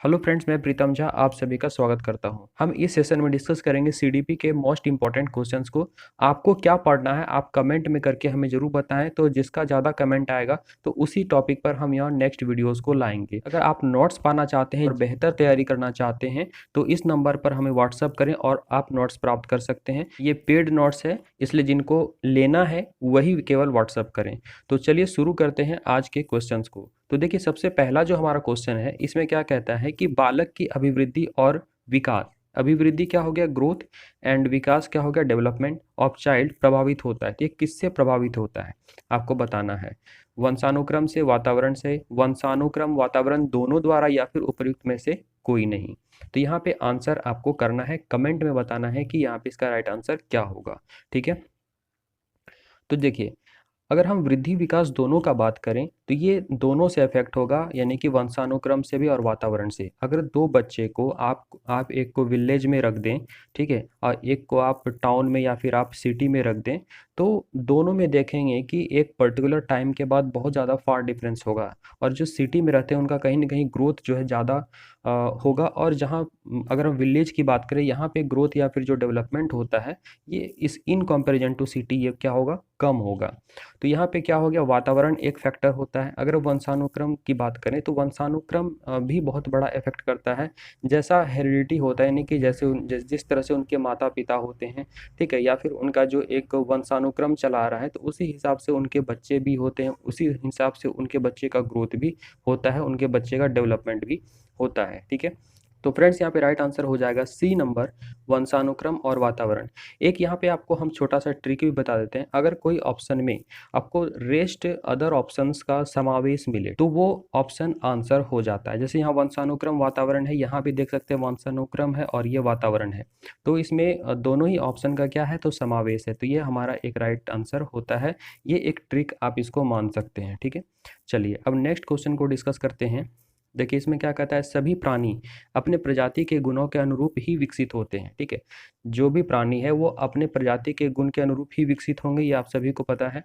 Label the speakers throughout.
Speaker 1: Hello friends, मैं प्रीतम झा आप सभी का स्वागत करता हूं। हम इस सेशन में डिस्कस करेंगे सीडीपी के मोस्ट इंपॉर्टेंट क्वेश्चंस को। आपको क्या पढ़ना है आप कमेंट में करके हमें जरूर बताएं, तो जिसका ज़्यादा कमेंट आएगा तो उसी टॉपिक पर हम यहाँ नेक्स्ट वीडियोस को लाएंगे। अगर आप नोट्स पाना चाहते हैं और बेहतर तैयारी करना चाहते हैं तो इस नंबर पर हमें व्हाट्सअप करें और आप नोट्स प्राप्त कर सकते हैं। ये पेड नोट्स है, इसलिए जिनको लेना है वही केवल व्हाट्सअप करें। तो चलिए शुरू करते हैं आज के क्वेश्चंस को। तो देखिए, सबसे पहला जो हमारा क्वेश्चन है इसमें क्या कहता है कि बालक की अभिवृद्धि और विकास, अभिवृद्धि क्या हो गया ग्रोथ, एंड विकास क्या हो गया डेवलपमेंट ऑफ चाइल्ड, प्रभावित होता है। तो ये किससे प्रभावित होता है आपको बताना है। वंशानुक्रम से, वातावरण से, वंशानुक्रम वातावरण दोनों द्वारा, या फिर उपर्युक्त में से कोई नहीं। तो यहाँ पे आंसर आपको करना है, कमेंट में बताना है कि यहाँ पे इसका राइट आंसर क्या होगा। ठीक है, तो देखिए, अगर हम वृद्धि विकास दोनों का बात करें तो ये दोनों से इफेक्ट होगा, यानी कि वंशानुक्रम से भी और वातावरण से। अगर दो बच्चे को आप एक को विलेज में रख दें, ठीक है, और एक को आप टाउन में या फिर आप सिटी में रख दें, तो दोनों में देखेंगे कि एक पर्टिकुलर टाइम के बाद बहुत ज़्यादा फार डिफरेंस होगा। और जो सिटी में रहते हैं उनका कहीं ना कहीं ग्रोथ जो है ज़्यादा होगा। और जहाँ अगर हम विलेज की बात करें, यहाँ पे ग्रोथ या फिर जो डेवलपमेंट होता है ये इस इन कंपैरिजन टू सिटी ये क्या होगा, कम होगा। तो यहाँ पे क्या हो गया, वातावरण एक फैक्टर होता है। अगर वंशानुक्रम की बात करें तो वंशानुक्रम भी बहुत बड़ा इफेक्ट करता है। जैसा हेरिडिटी होता है, यानी कि जैसे जिस तरह से उनके माता पिता होते हैं, ठीक है, या फिर उनका जो एक वंशानुक्रम चला रहा है, तो उसी हिसाब से उनके बच्चे भी होते हैं, उसी हिसाब से उनके बच्चे का ग्रोथ भी होता है, उनके बच्चे का डेवलपमेंट भी होता है। ठीक है, तो फ्रेंड्स यहाँ पे राइट आंसर हो जाएगा सी नंबर, वंशानुक्रम और वातावरण। एक यहाँ पे आपको हम छोटा सा ट्रिक भी बता देते हैं। अगर कोई ऑप्शन में आपको रेस्ट अदर ऑप्शंस का समावेश मिले तो वो ऑप्शन आंसर हो जाता है। जैसे यहाँ वंशानुक्रम वातावरण है, यहाँ भी देख सकते हैं वंशानुक्रम है और ये वातावरण है, तो इसमें दोनों ही ऑप्शन का क्या है, तो समावेश है, तो ये हमारा एक राइट आंसर होता है। ये एक ट्रिक आप इसको मान सकते हैं। ठीक है, चलिए अब नेक्स्ट क्वेश्चन को डिस्कस करते हैं। देखिए, इसमें क्या कहता है, सभी प्राणी अपने प्रजाति के गुणों के अनुरूप ही विकसित होते हैं। ठीक है, जो भी प्राणी है वो अपने प्रजाति के गुण के अनुरूप ही विकसित होंगे, ये आप सभी को पता है।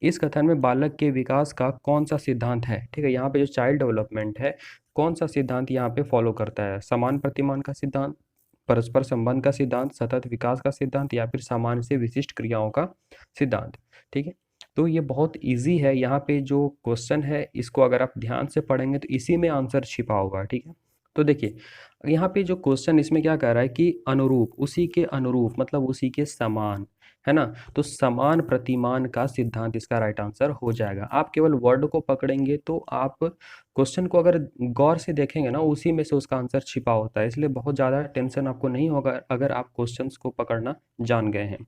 Speaker 1: इस कथन में बालक के विकास का कौन सा सिद्धांत है, ठीक है, यहाँ पे जो चाइल्ड डेवलपमेंट है कौन सा सिद्धांत यहाँ पे फॉलो करता है, समान प्रतिमान का सिद्धांत, परस्पर संबंध का सिद्धांत, सतत विकास का सिद्धांत, या फिर सामान्य से विशिष्ट क्रियाओं का सिद्धांत। ठीक है, तो ये बहुत इजी है। यहाँ पे जो क्वेश्चन है इसको अगर आप ध्यान से पढ़ेंगे तो इसी में आंसर छिपा होगा। ठीक है, तो देखिए, यहाँ पे जो क्वेश्चन इसमें क्या कह रहा है कि अनुरूप, उसी के अनुरूप मतलब उसी के समान, है ना। तो समान प्रतिमान का सिद्धांत इसका राइट आंसर हो जाएगा। आप केवल वर्ड को पकड़ेंगे तो आप क्वेश्चन को अगर गौर से देखेंगे ना, उसी में से उसका आंसर छिपा होता है, इसलिए बहुत ज़्यादा टेंशन आपको नहीं होगा अगर आप क्वेश्चंस को पकड़ना जान गए हैं।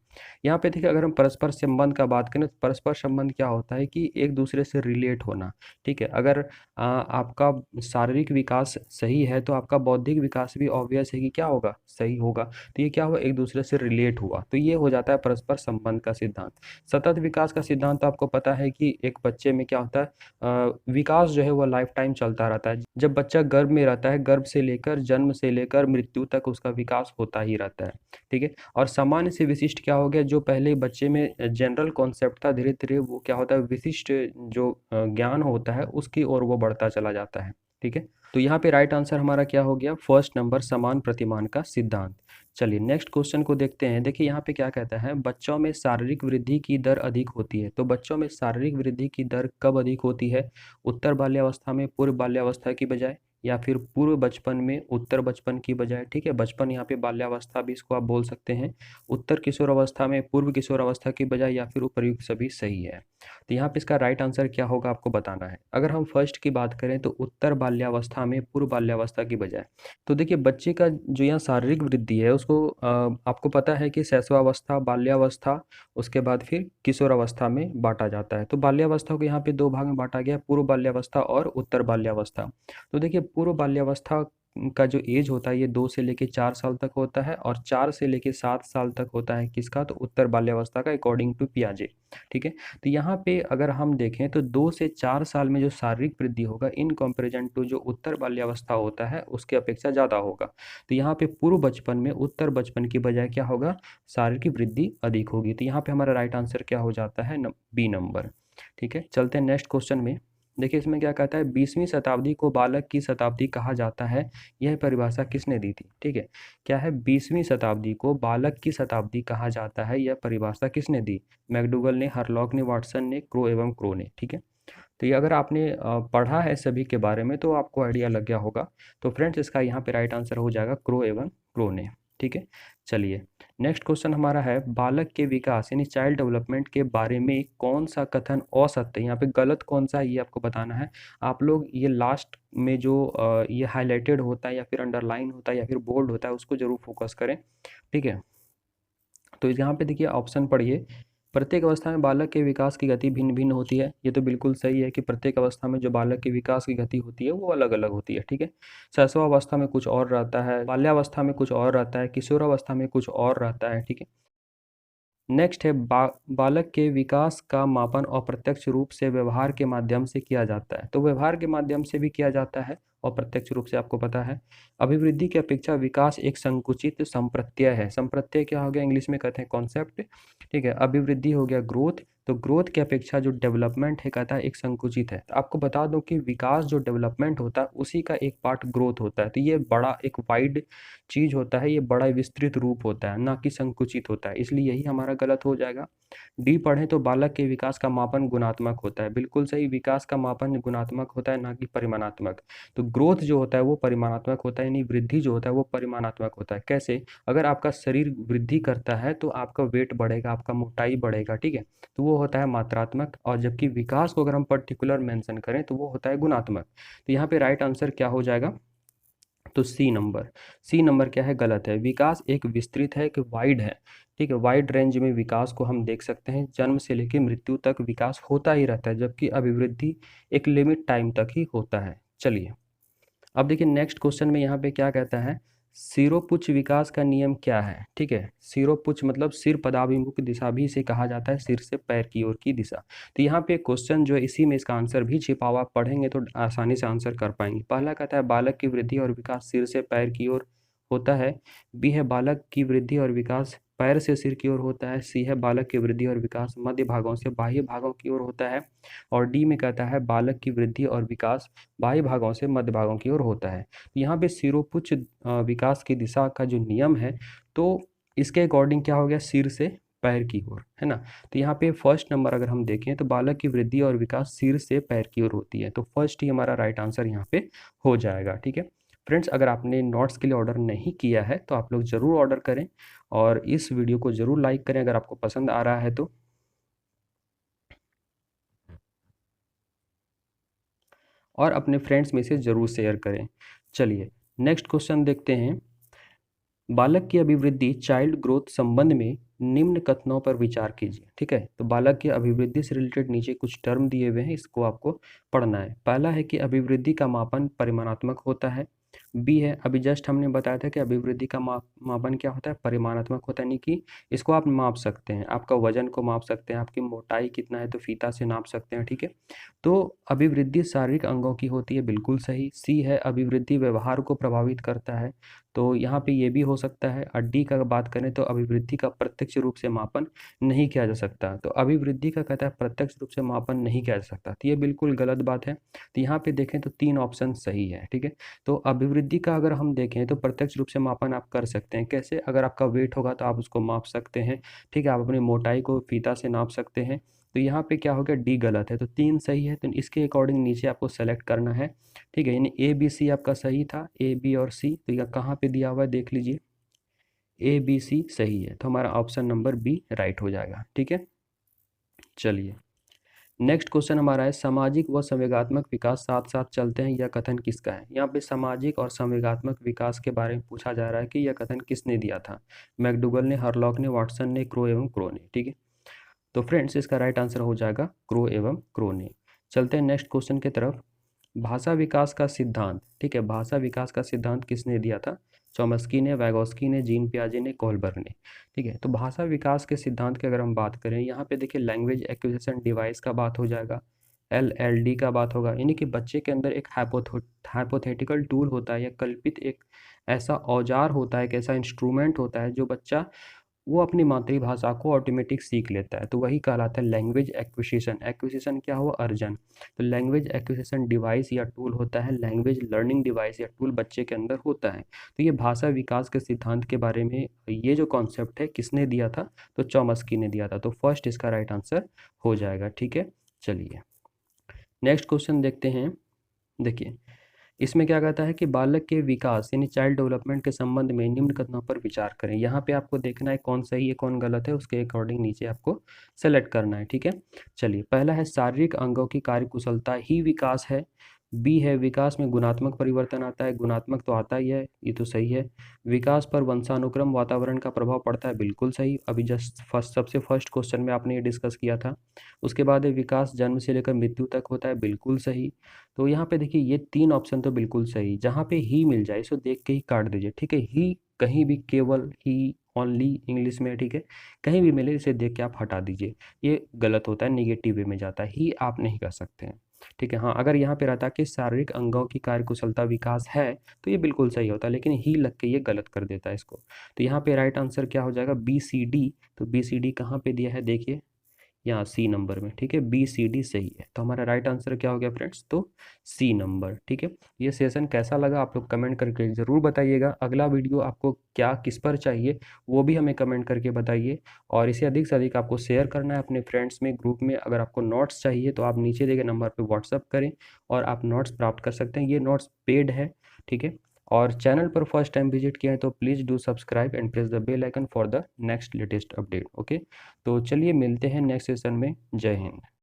Speaker 1: यहाँ पे देखिए, अगर हम परस्पर संबंध का बात करें तो परस्पर संबंध क्या होता है कि एक दूसरे से रिलेट होना। ठीक है, अगर आपका शारीरिक विकास सही है तो आपका बौद्धिक विकास भी ऑब्वियस है कि क्या होगा, सही होगा। तो ये क्या हुआ, एक दूसरे से रिलेट हुआ, तो ये हो जाता है परस्पर संबंध का सिद्धांत। सतत विकास का सिद्धांत आपको पता है कि एक बच्चे में क्या होता है, विकास जो है वो लाइफ टाइम चलता रहता है। जब बच्चा गर्भ में रहता है, गर्भ से लेकर जन्म से लेकर मृत्यु तक उसका विकास होता ही रहता है। ठीक है, और सामान्य से विशिष्ट क्या हो गया, जो पहले बच्चे में जनरल कॉन्सेप्ट था, धीरे धीरे वो क्या होता है, विशिष्ट जो ज्ञान होता है उसकी ओर वो बढ़ता चला जाता है। ठीक है, तो यहाँ पे राइट आंसर हमारा क्या हो गया, फर्स्ट नंबर, समान प्रतिमान का सिद्धांत। चलिए नेक्स्ट क्वेश्चन को देखते हैं। देखिए यहाँ पे क्या कहता है, बच्चों में शारीरिक वृद्धि की दर अधिक होती है। तो बच्चों में शारीरिक वृद्धि की दर कब अधिक होती है, उत्तर बाल्यावस्था में पूर्व बाल्यावस्था की बजाय, या फिर पूर्व बचपन में उत्तर बचपन की बजाय। ठीक है, बचपन यहाँ पे बाल्यावस्था भी इसको आप बोल सकते हैं, उत्तर किशोर अवस्था में पूर्व किशोर अवस्था की बजाय, या फिर उपर्युक्त सभी सही है। तो यहाँ पे इसका राइट आंसर क्या होगा आपको बताना है। अगर हम फर्स्ट की बात करें तो उत्तर बाल्यावस्था में पूर्व बाल्यावस्था की बजाय। तो देखिए, बच्चे का जो यहाँ शारीरिक वृद्धि है उसको आपको पता है कि शैशवावस्था, बाल्यावस्था, उसके बाद फिर किशोर अवस्था में बांटा जाता है। तो बाल्यावस्था को यहाँ पे दो भाग में बांटा गया, पूर्व बाल्यावस्था और उत्तर बाल्यावस्था। तो देखिए, पूर्व बाल्यावस्था का जो एज होता है ये 2 से लेके 4 साल तक होता है, और 4 से लेके 7 साल तक होता है किसका, तो उत्तर बाल्यावस्था का, अकॉर्डिंग टू पियाजे। ठीक है, तो यहाँ पे अगर हम देखें तो 2 से 4 साल में जो शारीरिक वृद्धि होगा इन कंपैरिजन टू जो उत्तर बाल्यावस्था होता है उसके अपेक्षा ज़्यादा होगा। तो यहाँ पे पूर्व बचपन में उत्तर बचपन की बजाय क्या होगा, शारीरिक वृद्धि अधिक होगी। तो यहाँ पे हमारा राइट आंसर क्या हो जाता है, बी नंबर। ठीक है, चलते हैं नेक्स्ट क्वेश्चन में। देखिए इसमें क्या कहता है, 20वीं शताब्दी को बालक की शताब्दी कहा जाता है, यह परिभाषा किसने दी थी? ठीक है, क्या है, 20वीं शताब्दी को बालक की शताब्दी कहा जाता है, यह परिभाषा किसने दी? मैकडूगल ने, हरलॉक ने, वाटसन ने, क्रो एवं क्रो ने। ठीक है, तो ये अगर आपने पढ़ा है सभी के बारे में तो आपको आइडिया लग गया होगा। तो फ्रेंड्स इसका यहाँ पे राइट आंसर हो जाएगा क्रो एवं क्रो ने। ठीक है, चलिए नेक्स्ट क्वेश्चन हमारा है, बालक के विकास यानी चाइल्ड डेवलपमेंट के बारे में कौन सा कथन असत्य है? यहाँ पे गलत कौन सा है ये आपको बताना है। आप लोग ये लास्ट में जो ये हाईलाइटेड होता है या फिर अंडरलाइन होता है या फिर बोल्ड होता है उसको जरूर फोकस करें। ठीक है, तो यहाँ पे देखिए ऑप्शन पढ़िए, प्रत्येक अवस्था में बालक के विकास की गति भिन्न भिन्न होती है। ये तो बिल्कुल सही है कि प्रत्येक अवस्था में जो बालक के विकास की गति होती है वो अलग अलग होती है। ठीक है, शैशवावस्था में कुछ और रहता है, बाल्यावस्था में कुछ और रहता है, किशोरावस्था में कुछ और रहता है। ठीक है, नेक्स्ट है बालक के विकास का मापन अप्रत्यक्ष रूप से व्यवहार के माध्यम से किया जाता है। तो व्यवहार के माध्यम से भी किया जाता है और प्रत्यक्ष रूप से आपको पता है। अभिवृद्धि की अपेक्षा विकास एक संकुचित संप्रत्यय है। संप्रत्यय क्या हो गया, इंग्लिश में कहते हैं कॉन्सेप्ट। ठीक है, अभिवृद्धि हो गया ग्रोथ, तो ग्रोथ की अपेक्षा जो डेवलपमेंट है कहता है एक संकुचित है। तो आपको बता दूं कि विकास जो डेवलपमेंट होता है उसी का एक पार्ट ग्रोथ होता है। तो ये बड़ा एक वाइड चीज होता है, ये बड़ा विस्तृत रूप होता है, ना कि संकुचित होता है, इसलिए यही हमारा गलत हो जाएगा। डी पढ़ें तो बालक के विकास का मापन गुणात्मक होता है। बिल्कुल सही, विकास का मापन गुणात्मक होता है ना कि परिमाणात्मक। तो ग्रोथ जो होता है वो परिमाणात्मक होता है, यानी वृद्धि जो होता है वो परिमाणात्मक होता है। कैसे, अगर आपका शरीर वृद्धि करता है तो आपका वेट बढ़ेगा, आपका मोटाई बढ़ेगा। ठीक है, तो वो होता है मात्रात्मक, और जबकि विकास को अगर हम पर्टिकुलर मेंशन करें तो वो होता है गुणात्मक। तो यहाँ पे राइट आंसर क्या हो जाएगा, तो सी नंबर। सी नंबर क्या है, गलत है। विकास एक विस्तृत है, एक वाइड है। ठीक है, वाइड रेंज में विकास को हम देख सकते हैं, जन्म से लेकर मृत्यु तक विकास होता ही रहता है, जबकि अभिवृद्धि एक लिमिट टाइम तक ही होता है। चलिए अब देखिए नेक्स्ट क्वेश्चन में यहाँ पे क्या कहता है, सिरोपुच्छ विकास का नियम क्या है? ठीक है, सिरोपुच्छ मतलब सिर पदाभिमुख दिशा भी इसे कहा जाता है, सिर से पैर की ओर की दिशा। तो यहाँ पे क्वेश्चन जो है इसी में इसका आंसर भी छिपा हुआ, पढ़ेंगे तो आसानी से आंसर कर पाएंगे। पहला कहता है बालक की वृद्धि और विकास सिर से पैर की ओर होता है। बी है बालक की वृद्धि और विकास पैर से सिर की ओर होता है। सी है बालक की वृद्धि और विकास मध्य भागों से बाह्य भागों की ओर होता है। और डी में कहता है बालक की वृद्धि और विकास बाह्य भागों से मध्य भागों की ओर होता है। तो यहाँ पे सिरोपुच्छ विकास की दिशा का जो नियम है, तो इसके अकॉर्डिंग क्या हो गया, सिर से पैर की ओर, है ना। तो यहाँ पे फर्स्ट नंबर अगर हम देखें तो बालक की वृद्धि और विकास सिर से पैर की ओर होती है, तो फर्स्ट ही हमारा राइट आंसर यहाँ पे हो जाएगा। ठीक है फ्रेंड्स, अगर आपने नोट्स के लिए ऑर्डर नहीं किया है तो आप लोग ज़रूर ऑर्डर करें और इस वीडियो को ज़रूर लाइक करें अगर आपको पसंद आ रहा है तो, और अपने फ्रेंड्स में से ज़रूर शेयर करें। चलिए नेक्स्ट क्वेश्चन देखते हैं, बालक की अभिवृद्धि चाइल्ड ग्रोथ संबंध में निम्न कथनों पर विचार कीजिए। ठीक है, तो बालक की अभिवृद्धि से रिलेटेड नीचे कुछ टर्म दिए हुए हैं, इसको आपको पढ़ना है। पहला है कि अभिवृद्धि का मापन परिमाणात्मक होता है। बी है, अभी जस्ट हमने बताया था कि अभिवृद्धि का मापन क्या होता है, परिमाणात्मक होता है, यानी कि इसको आप माप सकते हैं, आपका वजन को माप सकते हैं, आपकी मोटाई कितना है तो फीता से नाप सकते हैं। ठीक है, तो अभिवृद्धि शारीरिक अंगों की होती है, बिल्कुल सही। सी है, अभिवृद्धि व्यवहार को प्रभावित करता है, तो यहाँ पे ये भी हो सकता है। और डी का बात करें तो अभिवृद्धि का प्रत्यक्ष रूप से मापन नहीं किया जा सकता, तो अभिवृद्धि का कहता है प्रत्यक्ष रूप से मापन नहीं किया जा सकता, तो ये बिल्कुल गलत बात है। तो यहाँ पे देखें तो तीन ऑप्शन सही है। ठीक है, तो अभिवृद्धि का अगर हम देखें तो प्रत्यक्ष रूप से मापन आप कर सकते हैं। कैसे, अगर आपका वेट होगा तो आप उसको माप सकते हैं। ठीक है, आप अपनी मोटाई को फीता से नाप सकते हैं। तो यहाँ पे क्या हो गया, डी गलत है, तो तीन सही है, तो इसके अकॉर्डिंग नीचे आपको सेलेक्ट करना है। ठीक है, यानी ए बी सी आपका सही था, ए बी और सी, तो यह कहाँ पे दिया हुआ है देख लीजिए, ए बी सी सही है, तो हमारा ऑप्शन नंबर बी राइट हो जाएगा। ठीक है, चलिए नेक्स्ट क्वेश्चन हमारा है, सामाजिक व संवेगात्मक विकास साथ साथ चलते हैं, यह कथन किसका है? यहाँ पे सामाजिक और संवेगात्मक विकास के बारे में पूछा जा रहा है कि यह कथन किसने दिया था। मैकडूगल ने, हरलॉक ने, वाटसन ने, क्रो एवं क्रो ने। ठीक है, तो फ्रेंड्स इसका राइट आंसर हो जाएगा क्रो एवं क्रो ने। चलते हैं नेक्स्ट क्वेश्चन की तरफ, भाषा विकास का सिद्धांत। ठीक है, भाषा विकास का सिद्धांत किसने दिया था? चॉम्स्की ने, वैगोस्की ने, जीन पियाजे ने, कोहलबर्ग ने। ठीक है, तो भाषा विकास के सिद्धांत की अगर हम बात करें, यहाँ पे देखिए लैंग्वेज एक्विजिशन डिवाइस का बात हो जाएगा, LLD का बात होगा, यानी कि बच्चे के अंदर एक हाइपोथेटिकल टूल होता है या कल्पित एक ऐसा औजार होता है, एक ऐसा इंस्ट्रूमेंट होता है जो बच्चा वो अपनी मातृभाषा को ऑटोमेटिक सीख लेता है, तो वही कहलाता है लैंग्वेज एक्विजिशन। एक्विजिशन क्या हुआ? अर्जन। तो लैंग्वेज एक्विजिशन डिवाइस या टूल होता है, लैंग्वेज लर्निंग डिवाइस या टूल बच्चे के अंदर होता है। तो ये भाषा विकास के सिद्धांत के बारे में ये जो कॉन्सेप्ट है किसने दिया था? तो चॉम्स्की ने दिया था। तो फर्स्ट इसका राइट आंसर हो जाएगा। ठीक है, चलिए नेक्स्ट क्वेश्चन देखते हैं। देखिए इसमें क्या कहता है कि बालक के विकास यानी चाइल्ड डेवलपमेंट के संबंध में निम्न कथनों पर विचार करें। यहाँ पे आपको देखना है कौन सही है कौन गलत है, उसके अकॉर्डिंग नीचे आपको सेलेक्ट करना है। ठीक है, चलिए पहला है शारीरिक अंगों की कार्यकुशलता ही विकास है। बी है विकास में गुणात्मक परिवर्तन आता है। गुणात्मक तो आता ही है, ये तो सही है। विकास पर वंशानुक्रम वातावरण का प्रभाव पड़ता है, बिल्कुल सही। अभी जस्ट सबसे फर्स्ट क्वेश्चन में आपने ये डिस्कस किया था। उसके बाद है विकास जन्म से लेकर मृत्यु तक होता है, बिल्कुल सही। तो यहाँ पे देखिए ये तीन ऑप्शन तो बिल्कुल सही। जहाँ पे ही मिल जाए इसको देख के ही काट दीजिए। ठीक है, ही कहीं भी, केवल ही, ओनली इंग्लिश में, ठीक है, कहीं भी मिले इसे देख के आप हटा दीजिए। ये गलत होता है, निगेटिव वे में जाता है, ही आप नहीं कर सकते हैं। ठीक है, हाँ अगर यहाँ पे रहता कि शारीरिक अंगों की कार्यकुशलता विकास है तो ये बिल्कुल सही होता, लेकिन ही लग के ये गलत कर देता है इसको। तो यहाँ पे राइट आंसर क्या हो जाएगा? B C D. तो बी सी डी कहाँ पे दिया है देखिए, यहाँ सी नंबर में। ठीक है, बी सी डी सही है। तो हमारा राइट आंसर क्या हो गया फ्रेंड्स? तो सी नंबर। ठीक है, ये सेशन कैसा लगा आप लोग कमेंट करके ज़रूर बताइएगा। अगला वीडियो आपको क्या किस पर चाहिए वो भी हमें कमेंट करके बताइए, और इसे अधिक से अधिक आपको शेयर करना है अपने फ्रेंड्स में, ग्रुप में। अगर आपको नोट्स चाहिए तो आप नीचे दिए गए नंबर पर व्हाट्सअप करें और आप नोट्स प्राप्त कर सकते हैं। ये नोट्स पेड है। ठीक है, और चैनल पर फर्स्ट टाइम विजिट किया है तो please do subscribe and press the bell icon for the next latest update. Okay, तो चलिए मिलते हैं नेक्स्ट सेशन में। जय हिंद।